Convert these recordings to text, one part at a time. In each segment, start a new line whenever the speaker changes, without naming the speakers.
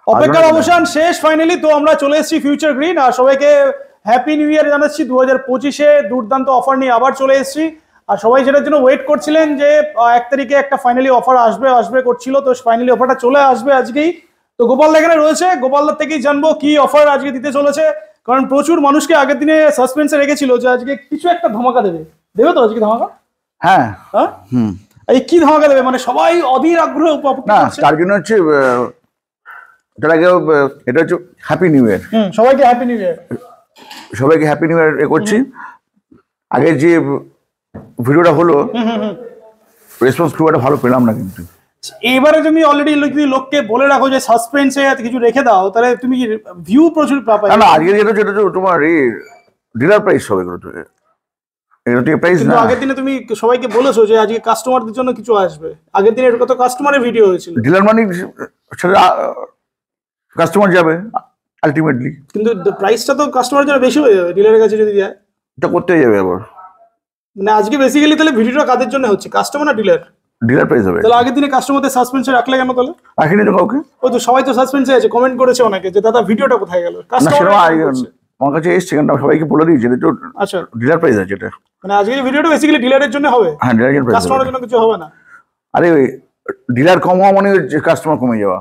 অপেক্ষার অবসান শেষ ফাইনালি। তো আমরা চলে এসেছি ফিউচার গ্রিন, আর সবাইকে হ্যাপি নিউ ইয়ার জানাচ্ছি। 2025-এ দুর্দান্ত অফার নিয়ে আবার চলে এসেছি। আর সবাই যেটার জন্য ওয়েট করছিলেন যে 1 তারিখে একটা ফাইনালি অফার আসবে করছিল, তো ফাইনালি অফারটা চলে আসবে আজকেই। তো গোপালদা এখানে রয়েছে, গোপালদার থেকেই জানবো কি অফার আজকে দিতে চলেছে, কারণ প্রচুর মানুষকে আগের দিনে সাসপেন্সে রেখেছিল যে আজকে কিছু একটা ধামাকা দেবে তো আজকে ধামাকা।
হ্যাঁ
হ্যাঁ এই কি ধামাকা দেবে, মানে সবাই অধীর আগ্রহ
না, তার জন্য হচ্ছে এটা হচ্ছে হ্যাপি নিউ ইয়ার।
সবাইকে হ্যাপি নিউ ইয়ার,
সবাইকে হ্যাপি নিউ ইয়ার করছি। আগে যে ভিডিওটা হলো রেসপন্স খুব একটা ভালো পেলাম না, কিন্তু
এবারে তুমি অলরেডি যদি লোককে বলে রাখো যে সাসপেন্সে কিছু রেখে দাও, তাহলে তুমি ভিউ প্রচুর পাবে।
না আজকে যেটা তোমার এই ডিলার প্রাইস হবে, এটা প্রাইস না।
আগের দিনে তুমি সবাইকে বলেছো যে আজকে কাস্টমারদের জন্য কিছু আসবে, আগের দিনে এর কত কাস্টমারের ভিডিও হয়েছিল।
ডিলার মানে সেটা কাস্টমার যাবে আলটিমেটলি,
কিন্তু প্রাইসটা তো কাস্টমারের জন্য বেশি হয়ে যাবে ডিলারের কাছে যদি যায়।
এটা করতেই যাবে আবার।
মানে আজকে বেসিক্যালি তাহলে ভিডিওটা কাদের জন্য হচ্ছে, কাস্টমার না ডিলার?
ডিলার প্রাইস হবে।
তাহলে আগের দিনে কাস্টমারদের সাসপেন্সে রাখলে কেন তাহলে?
রাখিনি তো কাউকে।
ও তো সবাই তো সাসপেন্সে আছে, কমেন্ট করেছে অনেকে যে দাদা ভিডিওটা কোথায় গেল। কাস্টমার
আমার কাছে এসছে, কারণ সবাইকে বলে দিয়েছি এটা তো
আচ্ছা
ডিলার প্রাইস আছে। এটা
মানে আজকে ভিডিওটা বেসিক্যালি ডিলারের জন্য হবে।
হ্যাঁ, ডিলারের প্রাইস,
কাস্টমারের জন্য কিছু হবে না।
আরে ওই ডিলার কম হওয়া মানে কাস্টমার কমে যাওয়া।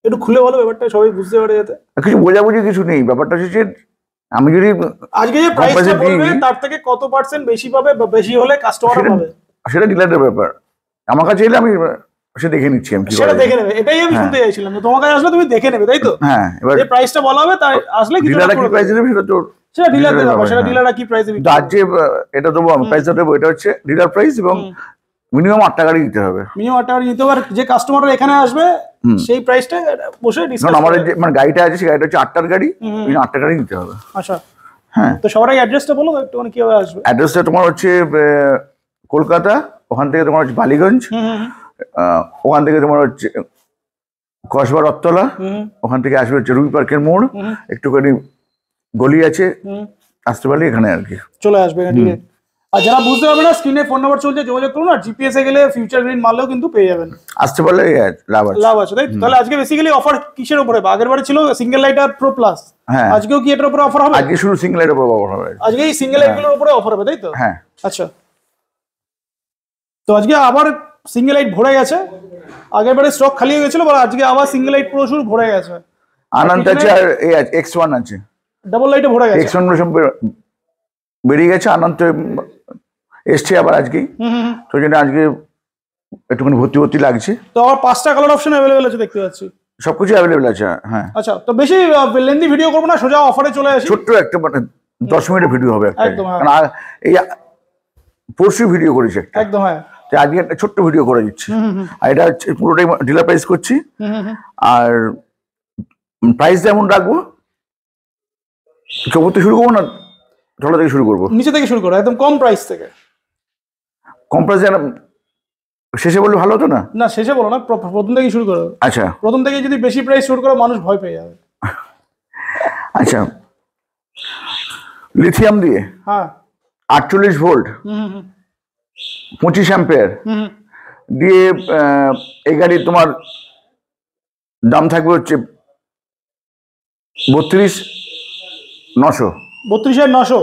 একটু খুলে বলো ব্যাপারটা, সবাই বুঝতে পারে যাতে।
কিছু বোঝাবুঝি কিছু নেই, ব্যাপারটা হচ্ছে আমি যদি
আজকে যে প্রাইসটা বলবে তার থেকে কত পার্সেন্ট বেশি পাবে বা বেশি হলে কাস্টমার পাবে,
সেটা ডিলারের ব্যাপার। আমার কাছে এলে আমি সেটা দেখে নিচ্ছি, আমি
সেটা দেখে নেবে। এটাই আমি শুনতে চাইছিলাম, তোমার কাছে আসলে তুমি দেখে নেবে, তাই তো?
হ্যাঁ, এবার
যে প্রাইসটা বলা হবে তাই আসলে কিছু
ডিলাররা কি প্রাইস দেবে সেটা তো
সেটা ডিলারদের ব্যাপার, সেটা ডিলাররা কি প্রাইস দেবে।
আজ যে এটা দেবো আমি, প্রাইসটা দেবো, এটা হচ্ছে ডিলার প্রাইস এবং মিনিমাম 8 টাকা দিতে হবে।
মিনিমাম 8 টাকা দিতে হবে। যে কাস্টমাররা এখানে আসবে সেই প্রাইসটা বসে ডিসকাস।
আমাদের যে মানে গাড়িটা আছে সেই গাড়িটা হচ্ছে 8টার গাড়ি, 8 টাকারই দিতে হবে।
আচ্ছা
হ্যাঁ,
তো সবার আগে অ্যাড্রেসটা বলো একটু, মানে কিভাবে আসবে।
অ্যাড্রেসটা তোমার হচ্ছে কলকাতা, ওখান থেকে তোমার হচ্ছে বালিগঞ্জ, ওখান থেকে তোমার হচ্ছে কসবা রথতলা, ওখান থেকে আসবে হচ্ছে রুবি পার্কের মোড়, একটুখানি গলি আছে, আসতে পারলে এখানে আর কি
চলে আসবে। আর যারা বুঝতে পারবে না, স্ক্রিনে ফোন নাম্বার চলছে, যোগাযোগ করুন। আর জিপিএস এ গেলে ফিউচার গ্রিন মারলেও কিন্তু পেয়ে যাবেন,
আসতে পারলে লাভ আছে।
তাই তাহলে আজকে বেসিক্যালি অফার কিসের উপরে? আগের বারে ছিল সিঙ্গেল লাইট আর প্রো প্লাস, আজকেও কি এটার উপরে অফার হবে?
আজকে শুধু সিঙ্গেল লাইটের উপরে অফার হবে।
আজকে এই সিঙ্গেল লাইট গুলোর উপরে অফার হবে, তাই তো?
হ্যাঁ।
আচ্ছা, তো আজকে আবার সিঙ্গেল লাইট ভরে গেছে। আগের বারে স্টক খালি হয়ে গেছিল, বলে আজকে আবার সিঙ্গেল লাইট প্রচুর ভরে গেছে।
আনন্দ আছে আর এই X1 আছে,
ডাবল লাইটে ভরে গেছে।
X1 বেরিয়ে গেছে, আনন্দ এসছে আবার আজকে, তো যেটা আজকে একটুখানি ভর্তি লাগছে।
তো আবার 5টা কালার অপশন অ্যাভেলেবল আছে দেখতে পাচ্ছি,
সবকিছু অ্যাভেলেবল আছে। হ্যাঁ,
আচ্ছা, তো বেশি লেন্দি ভিডিও করবো না, সোজা অফারে চলে আসি।
ছোট্ট একটা মানে 10 মিনিটের ভিডিও হবে একটা,
একদম।
এই পরশু ভিডিও করেছি একটা,
একদম। হ্যাঁ,
আজকে একটা ছোট্ট ভিডিও করে দিচ্ছি। আর এটা পুরোটাই ডিলার প্রাইস করছি। আর প্রাইস যেমন রাখবো, চৌবত্তি শুরু করবো না, ছোলা থেকে শুরু করবো,
নিচে থেকে শুরু করো, একদম কম প্রাইস থেকে।
কম প্রাইস শেষে বললে ভালো হতো না?
না, শেষে বলো না, প্রথম থেকে শুরু করো।
আচ্ছা,
প্রথম থেকে যদি বেশি প্রাইস শুরু করো মানুষ ভয় পেয়ে যাবে।
আচ্ছা, লিথিয়াম দিয়ে 48 ভোল্ট 25 অ্যাম্পিয়ার দিয়ে এই গাড়ি তোমার দাম থাকবে হচ্ছে 32,900।
32,900।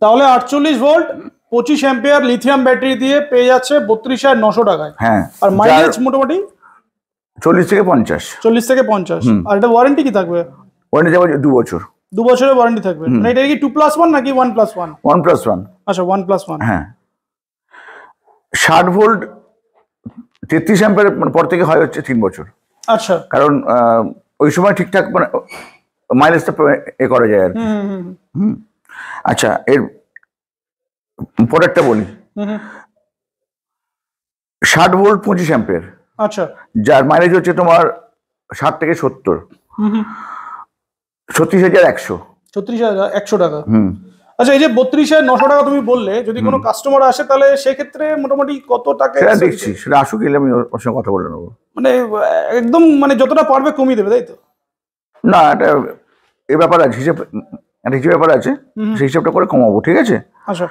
তাহলে 48 ভোল্ট 25 অ্যাম্পিয়ার লিথিয়াম ব্যাটারি দিয়ে পেয়ে যাচ্ছে 32,900 টাকায়।
হ্যাঁ,
আর মাইলেজ মোটামুটি
40 থেকে 50।
40 থেকে 50। আর এটা ওয়ারেন্টি কি থাকবে?
ওয়ারেন্টি থাকবে 2 বছর।
2 বছরের ওয়ারেন্টি থাকবে। মানে এটা কি 2+1 নাকি 1+1?
1+1।
আচ্ছা, 1+1।
হ্যাঁ, 60 ভোল্ট 33 অ্যাম্পিয়ার পর থেকে হয় হচ্ছে 3 বছর।
আচ্ছা,
কারণ ওই সময় ঠিকঠাক মানে মাইলেজটা করা যায় আর কি। আচ্ছা, এর পরেরটা বলি। 60 ভোল্ট 25 অ্যাম্পিয়ার।
আচ্ছা,
যার মাইলেজ হচ্ছে তোমার 60 থেকে 70। 36,100।
36,100 টাকা। আচ্ছা, এই যে 32,900 টাকা তুমি বললে, যদি কোনো কাস্টমার আসে তাহলে সেক্ষেত্রে মোটামুটি কত টাকা?
সেটা দেখছি, সেটা আসুক, এলে আমি ওর সঙ্গে কথা বলে নেবো।
মানে একদম মানে যতটা পারবে কমিয়ে দেবে, তাই তো?
না, এটা এই ব্যাপার আছে, একটা হিসেব ব্যাপার আছে, সেই হিসাবটা করে কমাবো, ঠিক আছে?
আচ্ছা,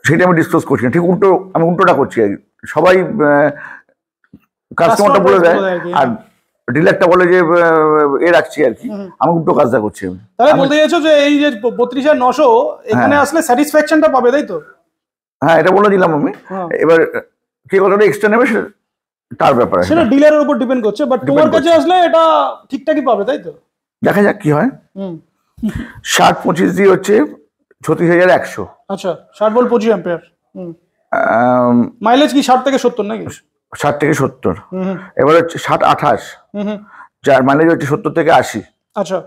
সেটা আমি ডিসকাস করছি না, ঠিক উল্টোটা করছি। সবাই কাস্টমারটা বলে দেয়, আর ডিলারটা বলে যে এ রাখছি আর কি, আমাকে উল্টো কাজটা করছি আমি।
তাহলে বলতে চাইছো যে এই যে 32,900 এখানে আসলে স্যাটিসফ্যাকশনটা পাবে, তাই তো?
হ্যাঁ, এটা বলে দিলাম আমি। এবার কে কতটা এক্সট্রা নেবে তার ব্যাপারে,
সেটা ডিলারের উপর ডিপেন্ড করছে, বাট তোমার কাছে আসলে এটা ঠিকঠাকই পাবে, তাই তো?
দেখা যাক কি হয়। 60-25 দিয়ে হচ্ছে 36,100।
আচ্ছা, 60 ভোল্ট 25 অ্যাম্পিয়ার। মাইলেজ কি 60 থেকে 70 নাকি?
60 থেকে 70। এবার হচ্ছে 60-28, যার মাইলেজ হচ্ছে 70 থেকে 80।
আচ্ছা।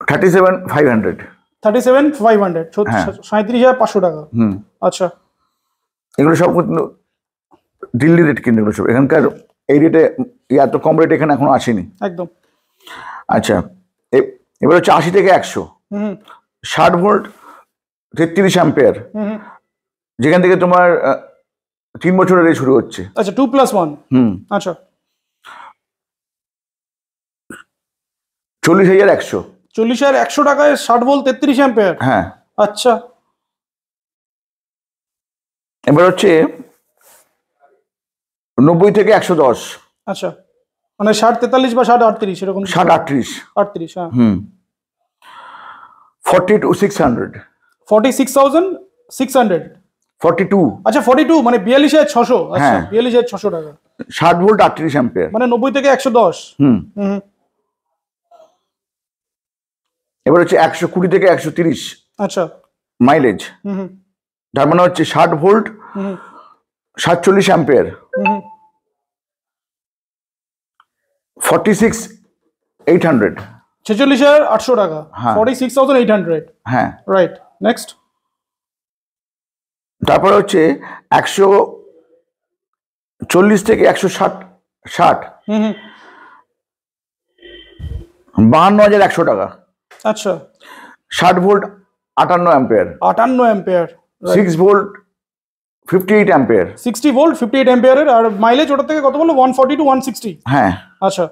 37,500।
37,500, 37,500 টাকা। আচ্ছা,
এগুলো সব কিন্তু দিল্লি রেট, কিন্তু এগুলো সব এখানকার এই রেটে, এত কম রেট এখানে এখনো আসেনি
একদম।
আচ্ছা, এবার হচ্ছে 80 থেকে 100, 60 ভোল্ট 33 অ্যাম্পিয়ার, যেখান থেকে তোমার 3 বছরের রেট শুরু হচ্ছে।
আচ্ছা, 2+1। আচ্ছা,
40,100।
40,100 টাকায় 60 ভোল্ট 33 অ্যাম্পিয়ার।
হ্যাঁ।
আচ্ছা,
এবার হচ্ছে 90 থেকে 110।
আচ্ছা, মানে 60-43 বা 60-38 এরকম।
60-38।
38, হ্যাঁ।
40 to 600।
46,600।
42।
আচ্ছা, 42 মানে 42,600। আচ্ছা, 42,600 টাকা।
60 ভোল্ট 38 অ্যাম্পিয়ার,
মানে 90 থেকে 110।
এবার হচ্ছে 120 থেকে 130।
আচ্ছা,
মাইলেজ, তার মানে হচ্ছে 60 ভোল্ট 47 অ্যাম্পিয়ার, 46,800।
46,800 টাকা। 46,800।
হ্যাঁ,
রাইট, নেক্সট।
তারপরে হচ্ছে 140 থেকে 160, 52,100 টাকা।
আচ্ছা,
60 volt 58 ampere,
58 ampere,
6 volt 58 ampere,
60 volt 58 অ্যাম্পিয়ারের। আর মাইলেজ ওটা থেকে কত বললো? 140 to 160।
হ্যাঁ।
আচ্ছা,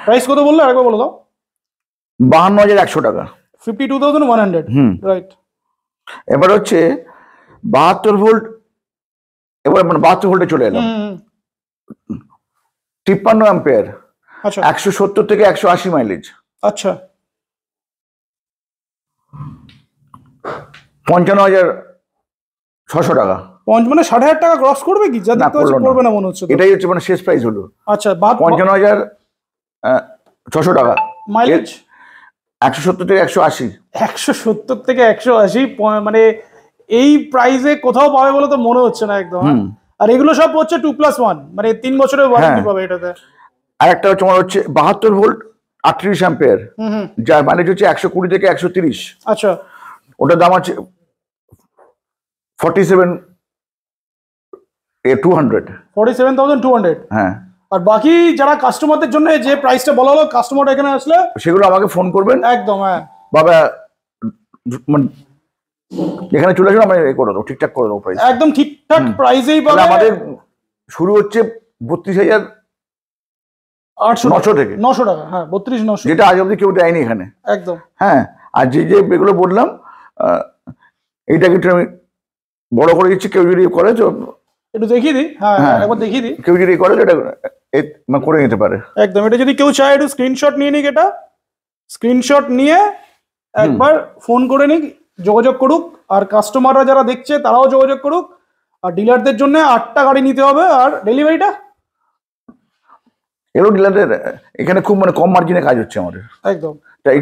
প্রাইস কত বললে আরেকবার বলে দাও।
52,100 টাকা,
52,100। রাইট।
এবার হচ্ছে 72 ভোল্ট, এবার মানে 72 ভোল্টে চলে এলাম। 53 অ্যাম্পিয়ার,
আচ্ছা,
170 থেকে 180 মাইলেজ।
আচ্ছা,
55,600 টাকা।
মানে 60,000 টাকা ক্রস করবে কি? যা দেখতে পাচ্ছি করবে না মনে হচ্ছে।
এটাই হচ্ছে মানে শেষ প্রাইস হলো।
আচ্ছা,
55,600 টাকা।
মাইলেজ
170 থেকে 180।
170 থেকে 180, মানে এই প্রাইসে কোথাও পাবে বলে তো মনে হচ্ছে না একদম। আর এগুলো সব হচ্ছে 2+1, মানে 3 বছরের ওয়ারেন্টি পাবে এটাতে।
আর একটা হচ্ছে আমার হচ্ছে 72 ভোল্ট 38 অ্যাম্পিয়ার, যার মাইলেজ হচ্ছে 120 থেকে 130।
আচ্ছা,
ওটার দাম আছে 47,200।
47,200।
হ্যাঁ।
আর বাকি যারা কাস্টমারদের জন্য যে প্রাইসটা বলা হলো, কাস্টমার এখানে আসলে
সেগুলো আমাকে ফোন করবেন।
একদম, হ্যাঁ
বাবা, মানে এখানে চলে আসুন, আমি করে দেবো, ঠিকঠাক করে দেবো প্রাইস।
একদম ঠিকঠাক প্রাইসেই পাবে।
আমাদের শুরু হচ্ছে 32,900 থেকে
900 টাকা। হ্যাঁ, 32,900,
যেটা আজ অব্দি কেউ দেয়নি এখানে।
একদম।
হ্যাঁ, আর যে এগুলো বললাম, এইটাকে একটু আমি বড় করে দিচ্ছি, কেউ যদি করে তো
একটু দেখিয়ে দিই। হ্যাঁ, একবার দেখিয়ে দিই।
কেউ যদি করে এটা করে নিতে পারে।
একদম, এটা যদি কেউ চায় একটু স্ক্রিনশট নিয়ে নিক, এটা স্ক্রিনশট নিয়ে একবার ফোন করে নিক, যোগাযোগ করুক। আর কাস্টমাররা যারা দেখছে তারাও যোগাযোগ করুক। আর ডিলারদের জন্য 8টা গাড়ি নিতে হবে। আর ডেলিভারিটা
এগুলো ডিলারদের এখানে খুব মানে কম মার্জিনে কাজ হচ্ছে আমাদের।
একদম,
তাই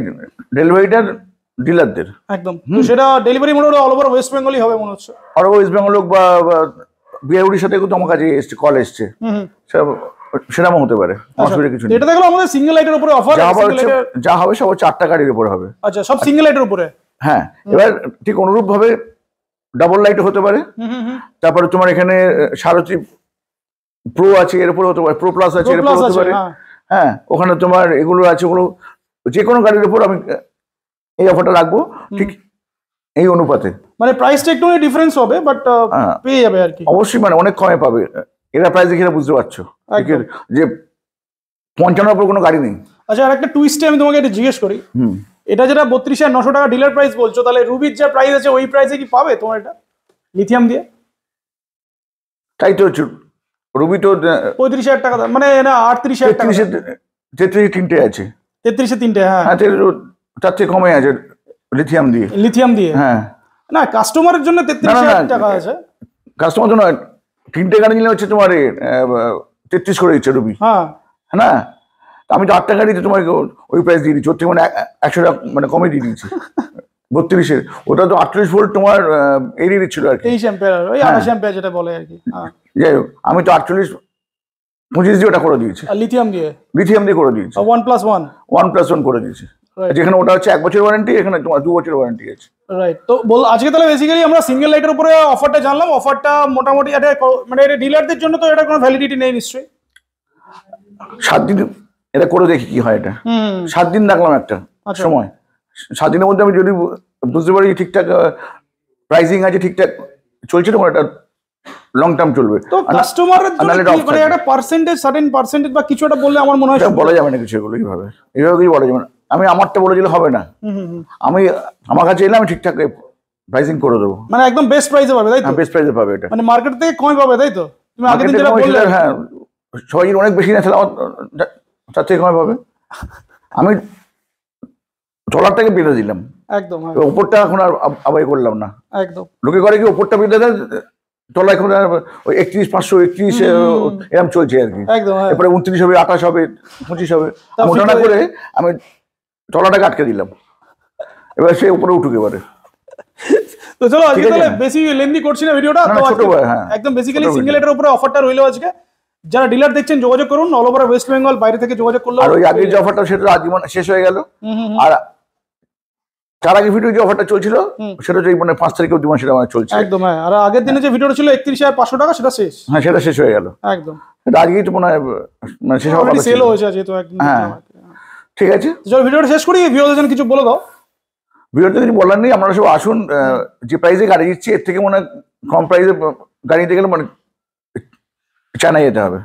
ডেলিভারিটার ডিলারদের
একদম। তো সেটা delivery mode all over West বেঙ্গলই হবে মনে হচ্ছে।
আর ওয়েস্ট বেঙ্গল হোক বা বিহার সাথে কিন্তু আমার কাছে এসছে, কল এসছে, সেরকম হতে পারে, অসুবিধা কিছু নেই।
এটা দেখলো আমাদের সিঙ্গেল লাইটের উপরে অফার।
যা হবে সব 4টা গাড়ির উপরে হবে।
আচ্ছা, সব সিঙ্গেল লাইটের উপরে।
হ্যাঁ, এবার ঠিক অনুরূপ ভাবে ডাবল লাইট হতে পারে। তারপরে তোমার এখানে সারথি প্রো আছে, এর উপরে হতে পারে, প্রো প্লাস আছে, এর উপরে হতে পারে। হ্যাঁ, ওখানে তোমার এগুলো আছে, ওগুলো যে কোনো গাড়ির উপর আমি এই অফারটা রাখবো, ঠিক এই অনুপাতে।
মানে প্রাইসটা একটু ডিফারেন্স হবে, বাট পেয়ে যাবে আর কি।
অবশ্যই, মানে অনেক কমে পাবে। এরা প্রাইস দেখে বুঝতে পারছো যে 55 উপর কোনো গাড়ি নেই।
আচ্ছা, আর একটা টুইস্টে আমি তোমাকে এটা জিজ্ঞেস করি, এটা যেটা 32,900 টাকা ডিলার প্রাইস বলছো, তাহলে রুবির যা প্রাইস আছে ওই প্রাইসে কি পাবে তোমার এটা লিথিয়াম দিয়ে?
তাই তো হচ্ছে, রুবি তো
35,000 টাকা দাম, মানে না 38,000 টাকা।
33 তিনটে আছে।
33-এ 3টে, হ্যাঁ।
হ্যাঁ, তার থেকে কমে আছে লিথিয়াম দিয়ে।
লিথিয়াম দিয়ে,
হ্যাঁ।
না কাস্টমারের জন্য 33,000 টাকা আছে।
কাস্টমার জন্য 3টে গাড়ি নিলে হচ্ছে তোমার 33 করে দিচ্ছে রুবি।
হ্যাঁ
না, আমি তো 8টা গাড়িতে তোমার ওই প্রাইস দিয়ে দিচ্ছি, ওর থেকে মানে 100 টাকা মানে কমে দিয়ে দিচ্ছি। 32-এর ওটা তো 48 ভোল্ট তোমার এরিয়ে দিচ্ছিল আর কি,
23 অ্যাম্পিয়ার, ওই 28 অ্যাম্পিয়ার যেটা বলে আর কি। হ্যাঁ,
যাই হোক, আমি তো 48-25 দিয়ে ওটা করে দিয়েছি,
আর লিথিয়াম দিয়ে
করে দিয়েছি।
1+1
1+1 করে দিয়েছি। যেখানে ওটা হচ্ছে 1 বছর ওয়ারেন্টি, এখানে তোমার 2 বছর ওয়ারেন্টি আছে।
রাইট। তো আজকে তাহলে বেসিক্যালি আমরা সিঙ্গেল লাইটের উপরে অফারটা জানলাম। অফারটা মোটামুটি মানে এটা ডিলারদের জন্য তো এটা কোনো ভ্যালিডিটি নেই নিশ্চয়ই?
7 দিন এটা করে দেখি কি হয়। এটা 7 দিন রাখলাম একটা সময়। 7 দিনের মধ্যে আমি যদি বুঝতে পারি ঠিকঠাক প্রাইসিং আছে, ঠিকঠাক চলছে, তোমার এটা লং টার্ম চলবে।
তো কাস্টমারের জন্য মানে একটা পার্সেন্টেজ, সার্টেন পার্সেন্টেজ বা কিছু একটা বললে আমার মনে হয়
বলা যাবে না কিছু, এগুলো এইভাবে কিছুই বলা যাবে না। আমি আমারটা বলে দিলে হবে না। আমি আমার কাছে এলে আমি ঠিকঠাক প্রাইসিং করে দেবো, মানে
একদম বেস্ট প্রাইসে পাবে, তাই তো?
বেস্ট প্রাইসে পাবে এটা,
মানে মার্কেট থেকে কমই পাবে, তাই তো? তুমি আগের দিন যেটা বললে,
হ্যাঁ, সবাই অনেক বেশি না, তাহলে আমার তার থেকে কমে পাবে। আমি তলারটাকে বেঁধে দিলাম
একদম,
উপরটা এখন আর আবাই করলাম না।
একদম।
লোকে করে কি উপরটা বেঁধে দেয়, তলা এখন ওই 31,500 31 এরকম চলছে আর কি। এরপরে 29 হবে, 28 হবে, 25 হবে। ওটা না করে আমি তলাটাকে আটকে দিলাম, এবার সে উপরে উঠুক এবারে।
তো চলো আজকে তাহলে বেশি লেন্দি করছি না ভিডিওটা, তো একদম বেসিক্যালি সিঙ্গেল লাইটের উপরে অফারটা রইলো আজকে। যারা ডিলার দেখছেন যোগাযোগ করুন, অল ওভার ওয়েস্ট বেঙ্গল, বাইরে থেকে যোগাযোগ করলে।
আর ওই আগের যে অফারটা সেটা আজীবন শেষ হয়ে গেল। আর তার আগে ভিডিও যে অফারটা চলছিল সেটা হচ্ছে মানে 5 তারিখে অবধি সেটা মানে চলছে।
একদম, হ্যাঁ। আর আগের দিনে যে ভিডিওটা ছিল 31,500 টাকা, সেটা শেষ।
হ্যাঁ, সেটা শেষ হয়ে গেল
একদম।
এটা আজকেই তো মনে হয় মানে শেষ হওয়ার কথা,
সেল হয়েছে যেহেতু একদম।
হ্যাঁ, ঠিক আছে,
চলো ভিডিওটা শেষ করি। ভিউয়ারদের কিছু বলে দাও।
ভিডিওতে কিছু বলার নেই, আপনারা সব আসুন। যে প্রাইসে গাড়ি দিচ্ছি এর থেকে মনে কম প্রাইসে গাড়ি নিতে গেলে মানে চায়না যেতে হবে।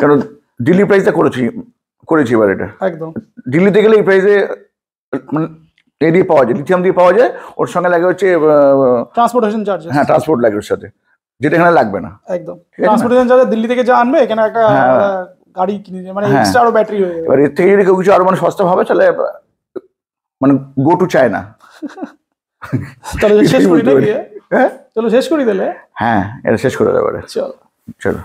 কারণ দিল্লি প্রাইসটা করেছি এবার। এটা একদম দিল্লিতে গেলে এই প্রাইসে মানে এ দিয়ে পাওয়া যায়, লিথিয়াম দিয়ে পাওয়া যায়। ওর সঙ্গে লাগে হচ্ছে
ট্রান্সপোর্টেশন চার্জ। হ্যাঁ,
ট্রান্সপোর্ট লাগে ওর সাথে, যেটা এখানে লাগবে না।
একদম, ট্রান্সপোর্টেশন চার্জ দিল্লি থেকে যা আনবে এখানে একটা গাড়ি কিনে মানে এক্সট্রা আরো ব্যাটারি হয়ে যাবে।
এবার এর থেকে যদি কেউ কিছু আরো মানে সস্তা ভাবে তাহলে মানে গো টু চায়না।
তাহলে শেষ করি নাকি? হ্যাঁ, চলো শেষ করি তাহলে।
হ্যাঁ, এটা শেষ করে দেবো।
চলো।